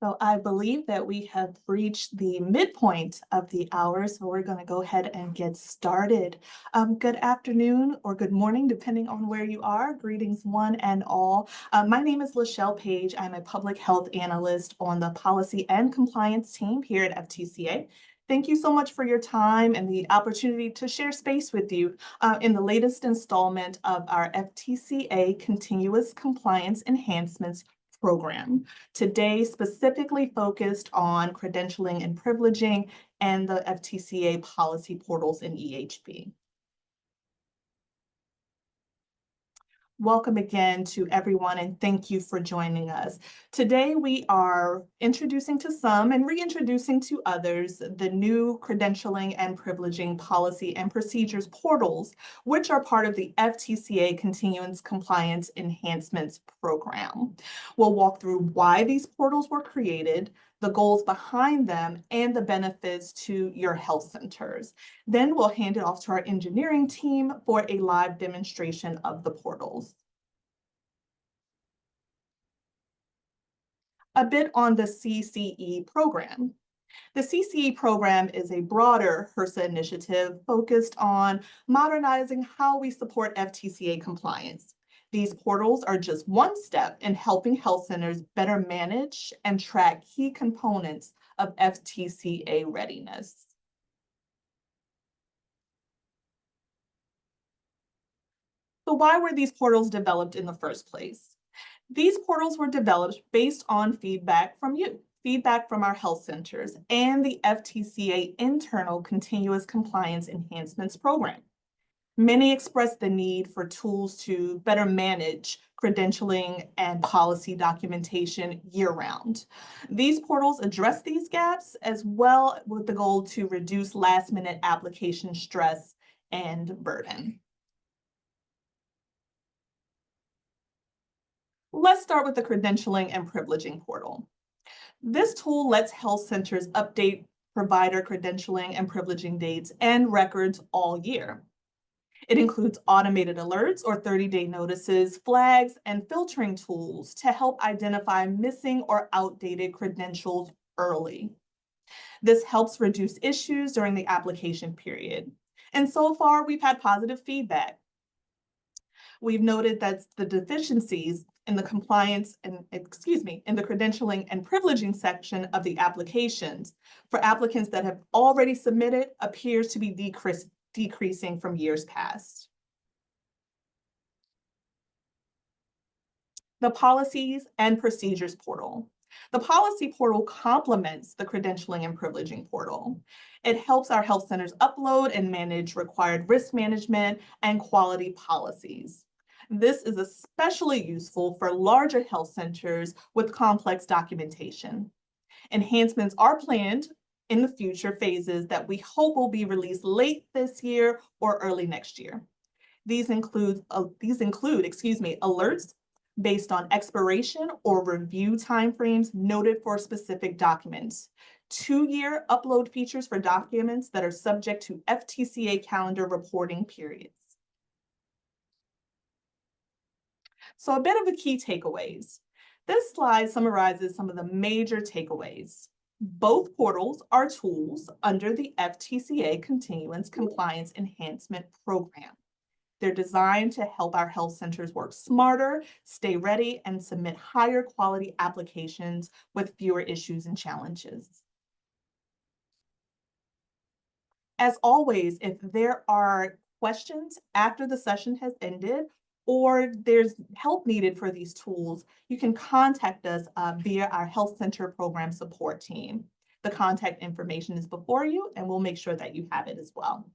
So I believe that we have reached the midpoint of the hour, so we're going to go ahead and get started. Good afternoon or good morning, depending on where you are. Greetings, one and all. My name is Lachelle Page. I'm a public health analyst on the policy and compliance team here at FTCA. Thank you so much for your time and the opportunity to share space with you in the latest installment of our FTCA Continuous Compliance Enhancements program. Today, specifically focused on credentialing and privileging and the FTCA policy portals in EHB. Welcome again to everyone, and thank you for joining us. Today, we are introducing to some and reintroducing to others the new credentialing and privileging policy and procedures portals, which are part of the FTCA Continuous Compliance Enhancements program. We'll walk through why these portals were created, the goals behind them, and the benefits to your health centers. Then we'll hand it off to our engineering team for a live demonstration of the portals. A bit on the CCE program. The CCE program is a broader HRSA initiative focused on modernizing how we support FTCA compliance. These portals are just one step in helping health centers better manage and track key components of FTCA readiness. So why were these portals developed in the first place? These portals were developed based on feedback from you, feedback from our health centers, and the FTCA internal Continuous Compliance Enhancements program. Many expressed the need for tools to better manage credentialing and policy documentation year-round. These portals address these gaps as well with the goal to reduce last-minute application stress and burden. Let's start with the credentialing and privileging portal. This tool lets health centers update provider credentialing and privileging dates and records all year. It includes automated alerts or 30-day notices, flags, and filtering tools to help identify missing or outdated credentials early. This helps reduce issues during the application period. And so far, we've had positive feedback. We've noted that the deficiencies in the compliance and, in the credentialing and privileging section of the applications for applicants that have already submitted appears to be decreasing from years past. The policies and procedures portal. The policy portal complements the credentialing and privileging portal. It helps our health centers upload and manage required risk management and quality policies. This is especially useful for larger health centers with complex documentation. Enhancements are planned in the future phases that we hope will be released late this year or early next year. These include alerts based on expiration or review timeframes noted for specific documents, 2-year upload features for documents that are subject to FTCA calendar reporting periods. So a bit of the key takeaways. This slide summarizes some of the major takeaways. Both portals are tools under the FTCA Continuous Compliance Enhancement Program. They're designed to help our health centers work smarter, stay ready, and submit higher quality applications with fewer issues and challenges. As always, if there are questions after the session has ended, or there's help needed for these tools, you can contact us via our Health Center Program Support team. The contact information is before you, and we'll make sure that you have it as well.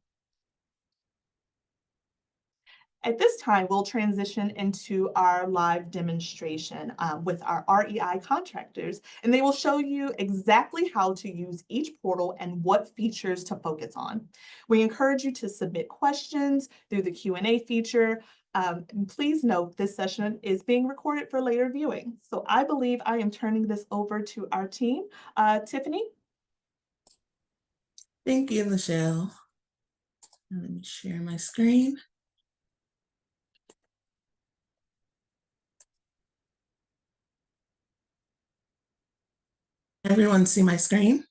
At this time, we'll transition into our live demonstration with our REI contractors, and they will show you exactly how to use each portal and what features to focus on. We encourage you to submit questions through the Q&A feature. Please note this session is being recorded for later viewing. So I believe I am turning this over to our team. Tiffany? Thank you, Michelle. Let me share my screen. Everyone see my screen?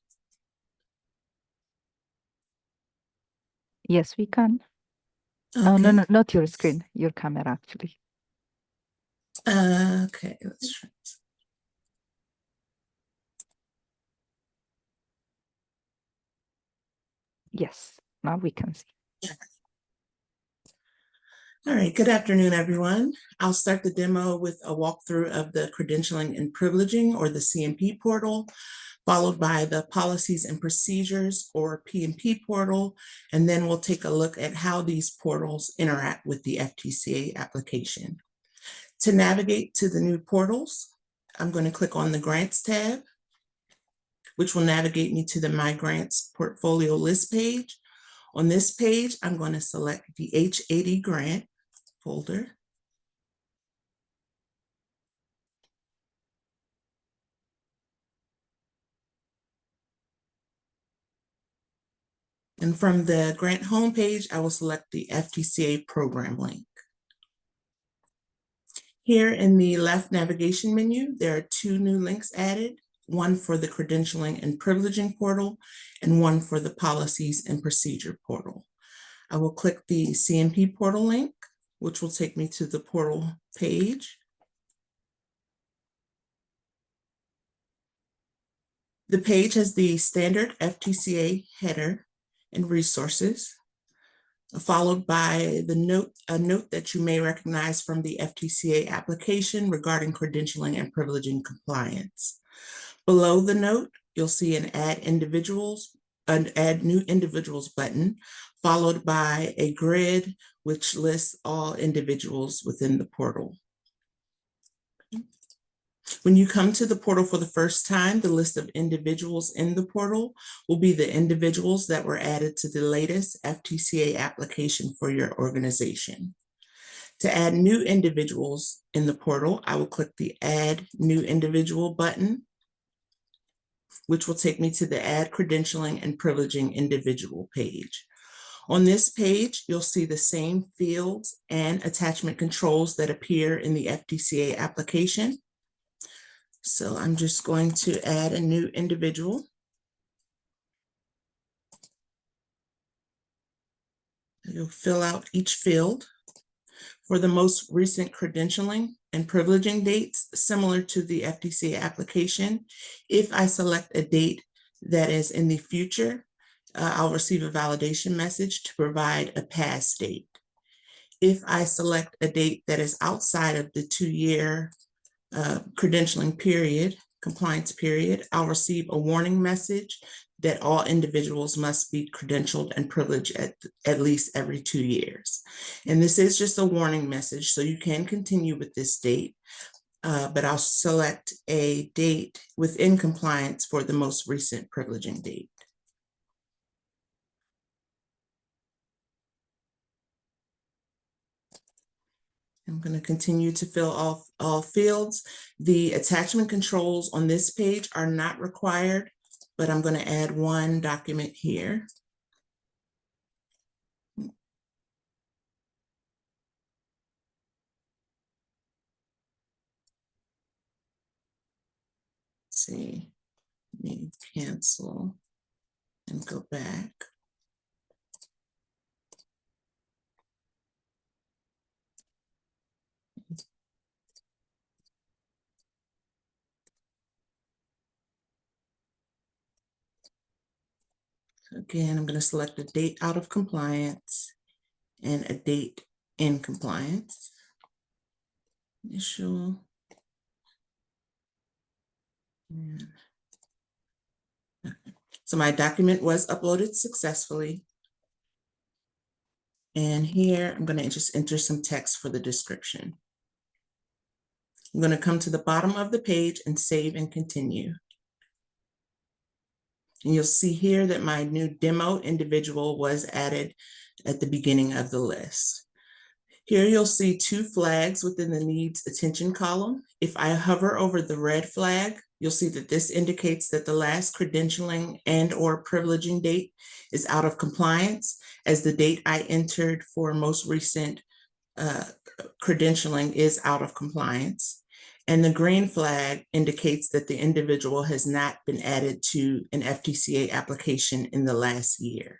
Yes, we can. Okay. Oh, no, not your screen, your camera, actually. Okay, let's try. Yes, now we can see. All right, good afternoon, everyone. I'll start the demo with a walkthrough of the Credentialing and Privileging, or the CMP portal, followed by the Policies and Procedures, or PMP portal, and then we'll take a look at how these portals interact with the FTCA application. To navigate to the new portals, I'm going to click on the Grants tab, which will navigate me to the My Grants Portfolio List page. On this page, I'm going to select the H80 grant folder. And from the grant homepage, I will select the FTCA program link. Here in the left navigation menu, there are two new links added, one for the Credentialing and Privileging portal and one for the Policies and Procedure portal. I will click the CMP portal link, which will take me to the portal page. The page has the standard FTCA header and resources, followed by a note that you may recognize from the FTCA application regarding credentialing and privileging compliance. Below the note, you'll see an Add New Individuals button, followed by a grid which lists all individuals within the portal. When you come to the portal for the first time, the list of individuals in the portal will be the individuals that were added to the latest FTCA application for your organization. To add new individuals in the portal, I will click the Add New Individual button, which will take me to the Add Credentialing and Privileging Individual page. On this page, you'll see the same fields and attachment controls that appear in the FTCA application. So I'm just going to add a new individual. You'll fill out each field. For the most recent credentialing and privileging dates, similar to the FTCA application, if I select a date that is in the future, I'll receive a validation message to provide a past date. If I select a date that is outside of the 2-year credentialing period, compliance period, I'll receive a warning message that all individuals must be credentialed and privileged at least every 2 years. And this is just a warning message, so you can continue with this date, but I'll select a date within compliance for the most recent privileging date. I'm going to continue to fill all fields. The attachment controls on this page are not required, but I'm going to add one document here. Let's see, let me cancel and go back. Again, I'm going to select a date out of compliance and a date in compliance. Initial. So my document was uploaded successfully. And here I'm going to just enter some text for the description. I'm going to come to the bottom of the page and save and continue. And you'll see here that my new demo individual was added at the beginning of the list. Here you'll see 2 flags within the needs attention column. If I hover over the red flag, you'll see that this indicates that the last credentialing and/or privileging date is out of compliance, as the date I entered for most recent credentialing is out of compliance. And the green flag indicates that the individual has not been added to an FTCA application in the last year.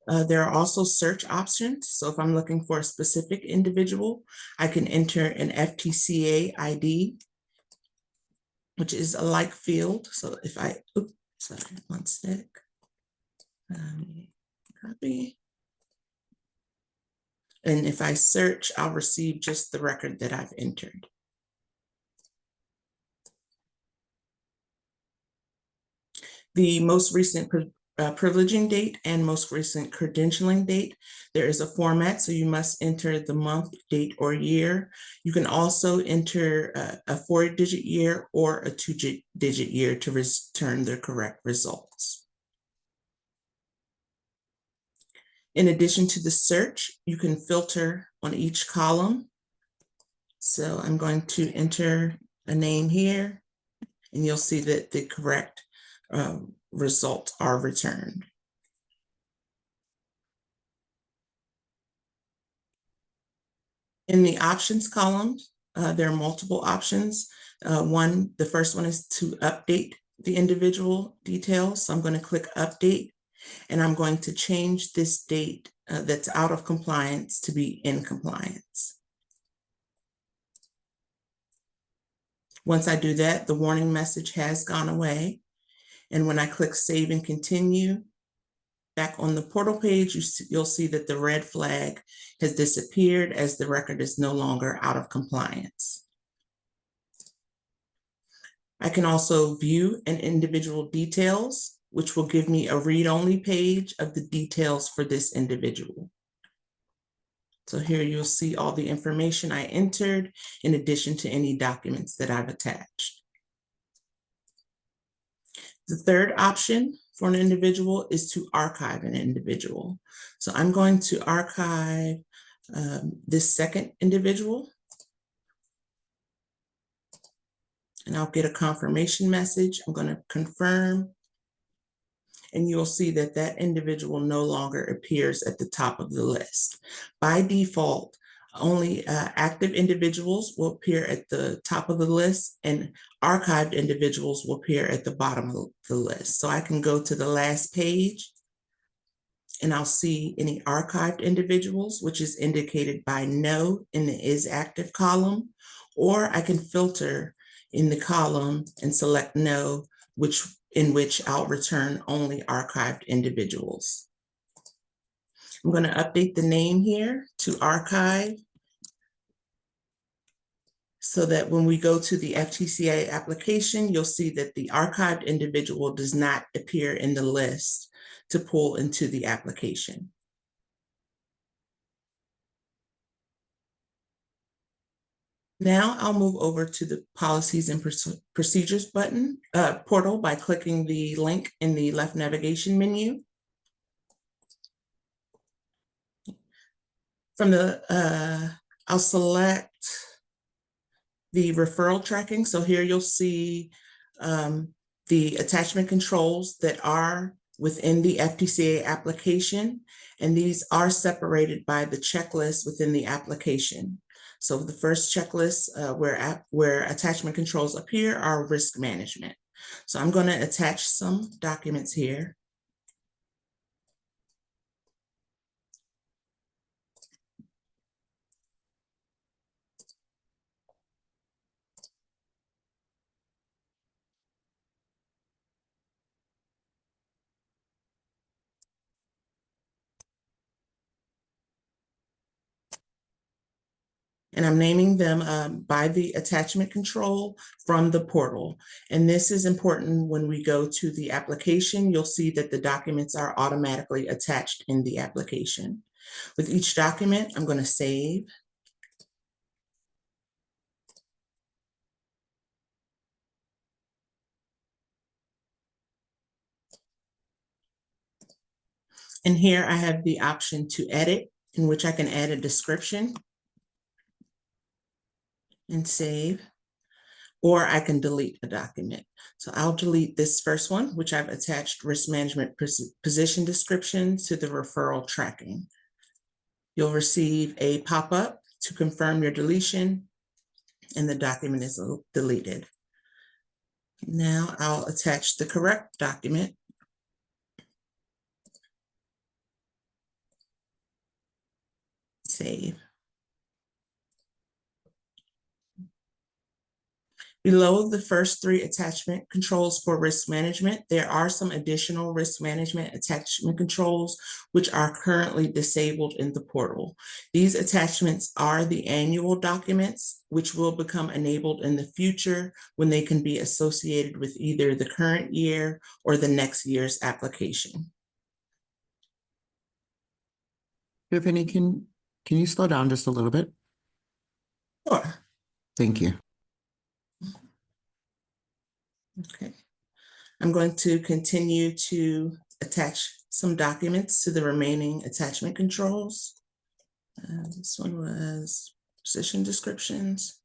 There are also search options. So if I'm looking for a specific individual, I can enter an FTCA ID, which is a like field. So if I, oops, sorry, one sec. Copy. And if I search, I'll receive just the record that I've entered. The most recent privileging date and most recent credentialing date. There is a format, so you must enter the month, date, or year. You can also enter a 4-digit year or a 2-digit year to return the correct results. In addition to the search, you can filter on each column. So I'm going to enter a name here, and you'll see that the correct results are returned. In the options column, there are multiple options. The first one is to update the individual details. So I'm going to click update, and I'm going to change this date that's out of compliance to be in compliance. Once I do that, the warning message has gone away. And when I click save and continue, back on the portal page, you'll see that the red flag has disappeared as the record is no longer out of compliance. I can also view an individual details, which will give me a read-only page of the details for this individual. So here you'll see all the information I entered in addition to any documents that I've attached. The third option for an individual is to archive an individual. So I'm going to archive this second individual. And I'll get a confirmation message. I'm going to confirm. And you'll see that that individual no longer appears at the top of the list. By default, only active individuals will appear at the top of the list, and archived individuals will appear at the bottom of the list. So I can go to the last page and I'll see any archived individuals, which is indicated by no in the is active column, or I can filter in the column and select no, in which I'll return only archived individuals. I'm going to update the name here to archive so that when we go to the FTCA application, you'll see that the archived individual does not appear in the list to pull into the application. Now I'll move over to the Policies and Procedures button, portal, by clicking the link in the left navigation menu. From the, I'll select the referral tracking. So here you'll see the attachment controls that are within the FTCA application, and these are separated by the checklist within the application. So the first checklist where attachment controls appear are risk management. So I'm going to attach some documents here. And I'm naming them by the attachment control from the portal. And this is important when we go to the application. You'll see that the documents are automatically attached in the application. With each document, I'm going to save. And here I have the option to edit, in which I can add a description and save, or I can delete a document. So I'll delete this first one, which I've attached risk management position description to the referral tracking. You'll receive a pop-up to confirm your deletion, and the document is deleted. Now I'll attach the correct document. Save. Below the first three attachment controls for risk management, there are some additional risk management attachment controls which are currently disabled in the portal. These attachments are the annual documents, which will become enabled in the future when they can be associated with either the current year or the next year's application. Tiffany, can you slow down just a little bit? Sure. Thank you. Okay. I'm going to continue to attach some documents to the remaining attachment controls. This one was position descriptions.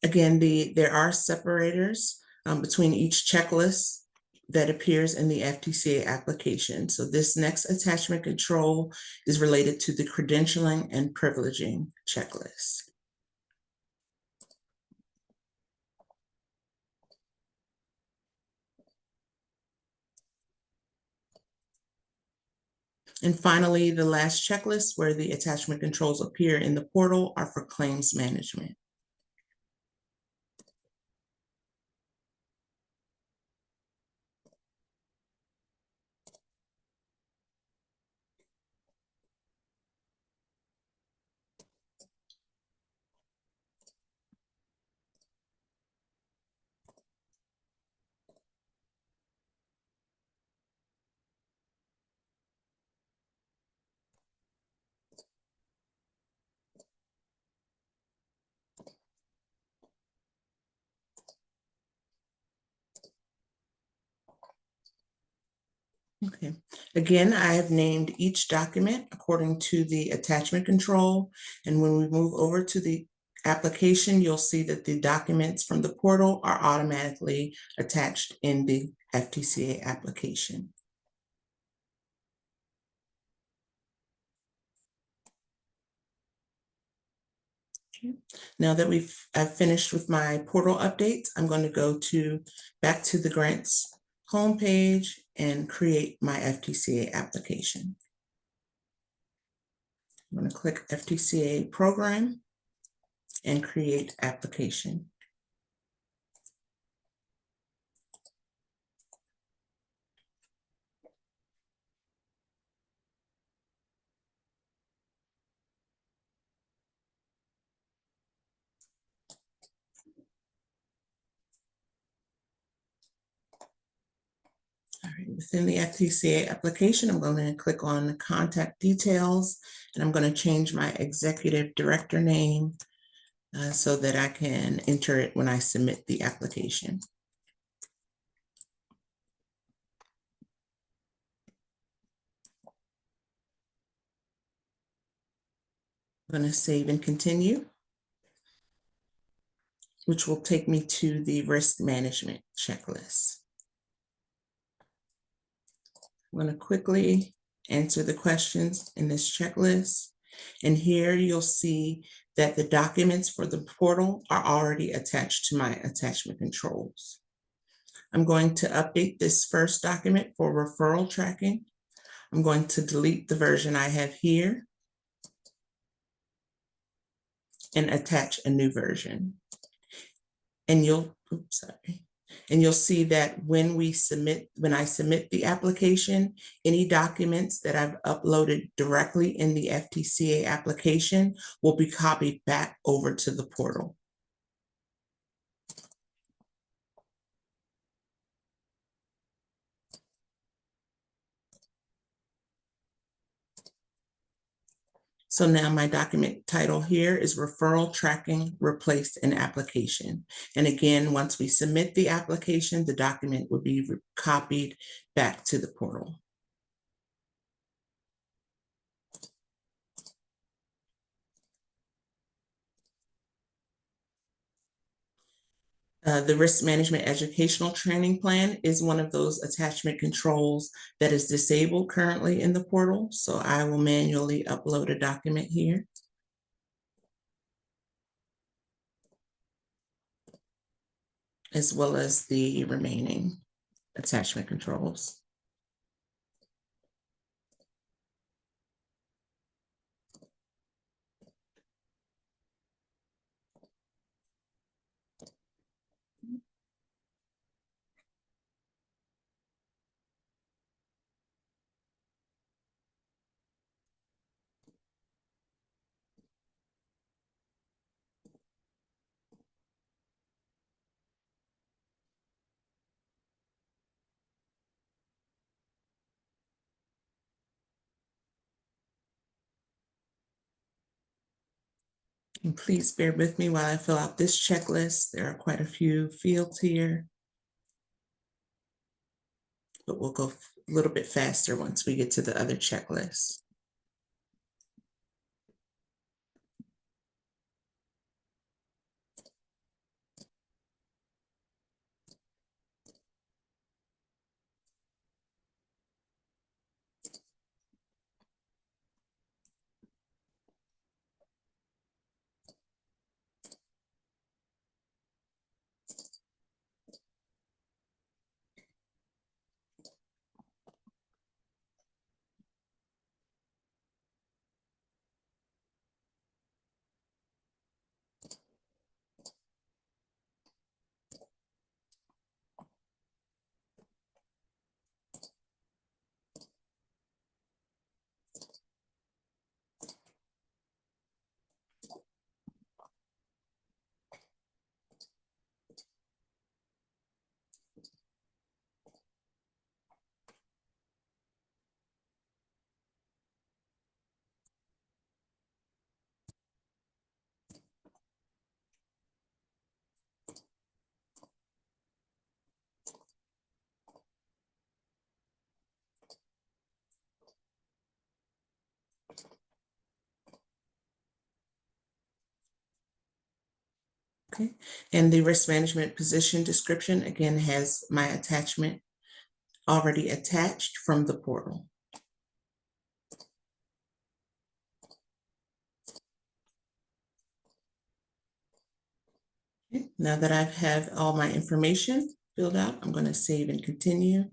Again, there are separators between each checklist that appears in the FTCA application. So this next attachment control is related to the credentialing and privileging checklist. And finally, the last checklist where the attachment controls appear in the portal are for claims management. Okay, again, I have named each document according to the attachment control. And when we move over to the application, you'll see that the documents from the portal are automatically attached in the FTCA application. Now that I've finished with my portal updates, I'm going to go back to the grants homepage and create my FTCA application. I'm going to click FTCA program and create application. All right, within the FTCA application, I'm going to click on the contact details, and I'm going to change my executive director name so that I can enter it when I submit the application. I'm going to save and continue, which will take me to the risk management checklist. I'm going to quickly answer the questions in this checklist. And here you'll see that the documents for the portal are already attached to my attachment controls. I'm going to update this first document for referral tracking. I'm going to delete the version I have here and attach a new version. And you'll see that when I submit the application, any documents that I've uploaded directly in the FTCA application will be copied back over to the portal. So now my document title here is Referral Tracking Replaced an Application. And again, once we submit the application, the document will be copied back to the portal. The risk management educational training plan is one of those attachment controls that is disabled currently in the portal. So I will manually upload a document here. As well as the remaining attachment controls. And please bear with me while I fill out this checklist. There are quite a few fields here, but we'll go a little bit faster once we get to the other checklists. Okay, and the risk management position description again has my attachment already attached from the portal. Okay, now that I have all my information filled out, I'm going to save and continue.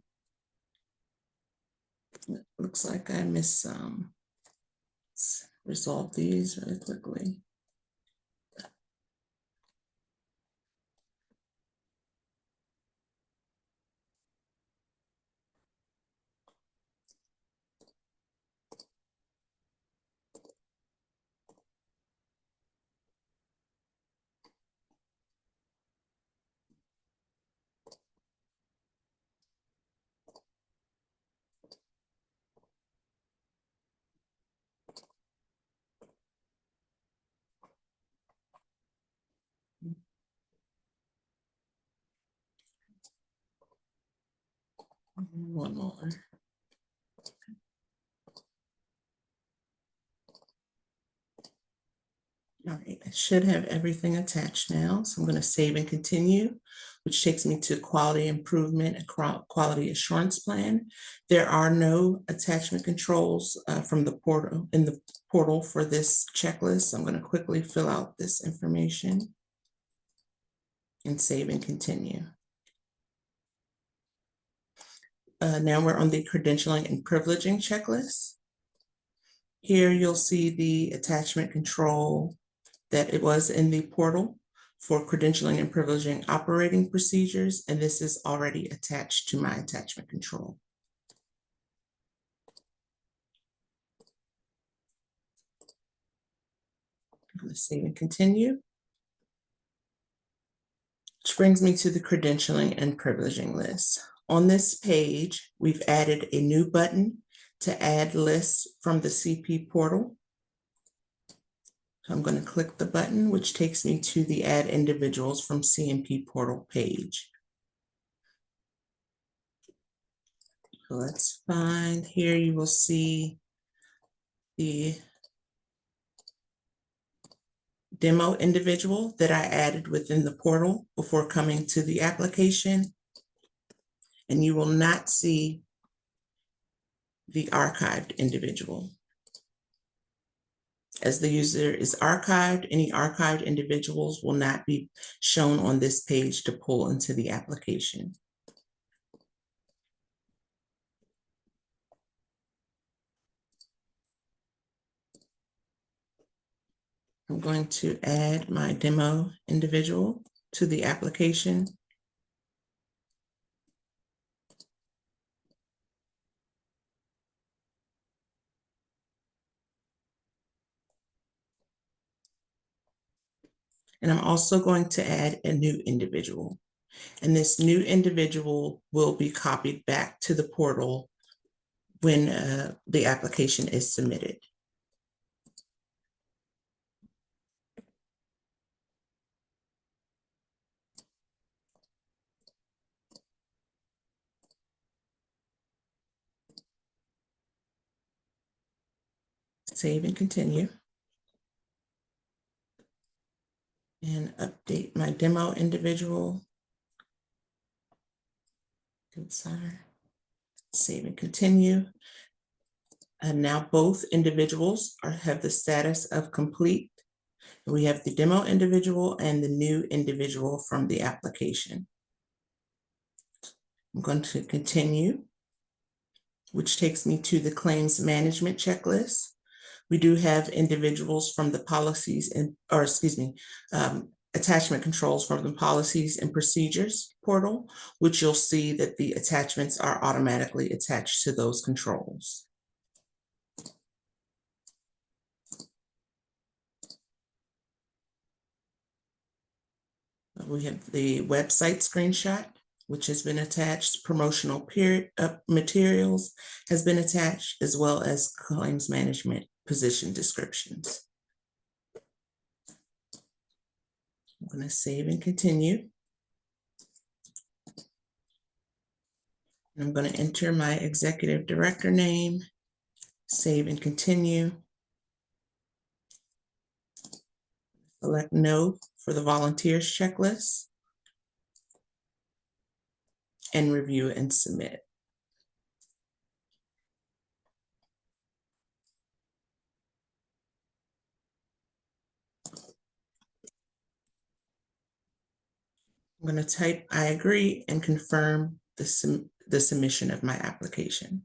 It looks like I missed some. Let's resolve these really quickly. One more. All right, I should have everything attached now. So I'm going to save and continue, which takes me to quality improvement and quality assurance plan. There are no attachment controls from the portal for this checklist. I'm going to quickly fill out this information and save and continue. Now we're on the credentialing and privileging checklist. Here you'll see the attachment control that it was in the portal for credentialing and privileging operating procedures, and this is already attached to my attachment control. I'm going to save and continue. Which brings me to the credentialing and privileging list. On this page, we've added a new button to add lists from the CP portal. So I'm going to click the button, which takes me to the Add Individuals from CMP portal page. So let's find here, you will see the demo individual that I added within the portal before coming to the application. And you will not see the archived individual. As the user is archived, any archived individuals will not be shown on this page to pull into the application. I'm going to add my demo individual to the application. And I'm also going to add a new individual. And this new individual will be copied back to the portal when the application is submitted. Save and continue. And update my demo individual. Save and continue. And now both individuals have the status of complete. We have the demo individual and the new individual from the application. I'm going to continue, which takes me to the claims management checklist. We do have individuals from the policies attachment controls from the policies and procedures portal, which you'll see that the attachments are automatically attached to those controls. We have the website screenshot, which has been attached. Promotional materials has been attached, as well as claims management position descriptions. I'm going to save and continue. And I'm going to enter my executive director name, save and continue. Select no for the volunteers checklist and review and submit. I'm going to type I agree and confirm the submission of my application.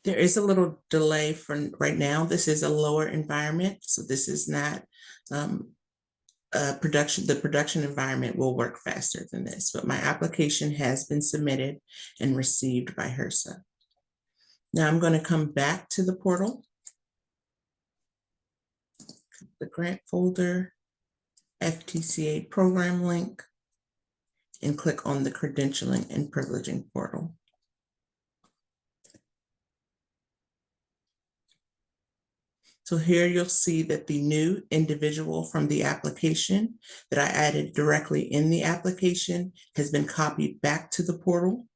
There is a little delay for right now. This is a lower environment, so this is not production. The production environment will work faster than this, but my application has been submitted and received by HRSA. Now I'm going to come back to the portal, the grant folder, FTCA program link, and click on the credentialing and privileging portal. So here you'll see that the new individual from the application that I added directly in the application has been copied back to the portal.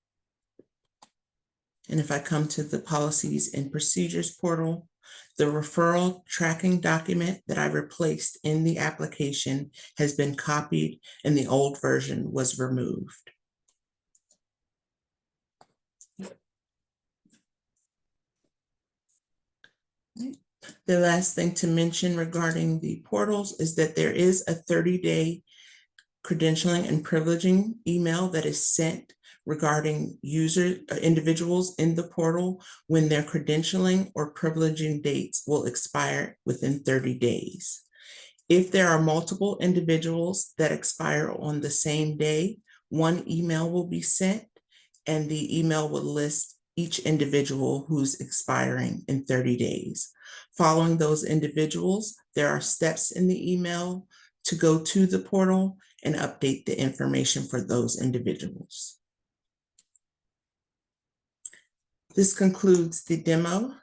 And if I come to the policies and procedures portal, the referral tracking document that I replaced in the application has been copied and the old version was removed. The last thing to mention regarding the portals is that there is a 30-day credentialing and privileging email that is sent regarding individuals in the portal when their credentialing or privileging dates will expire within 30 days. If there are multiple individuals that expire on the same day, one email will be sent, and the email will list each individual who's expiring in 30 days. Following those individuals, there are steps in the email to go to the portal and update the information for those individuals. This concludes the demo.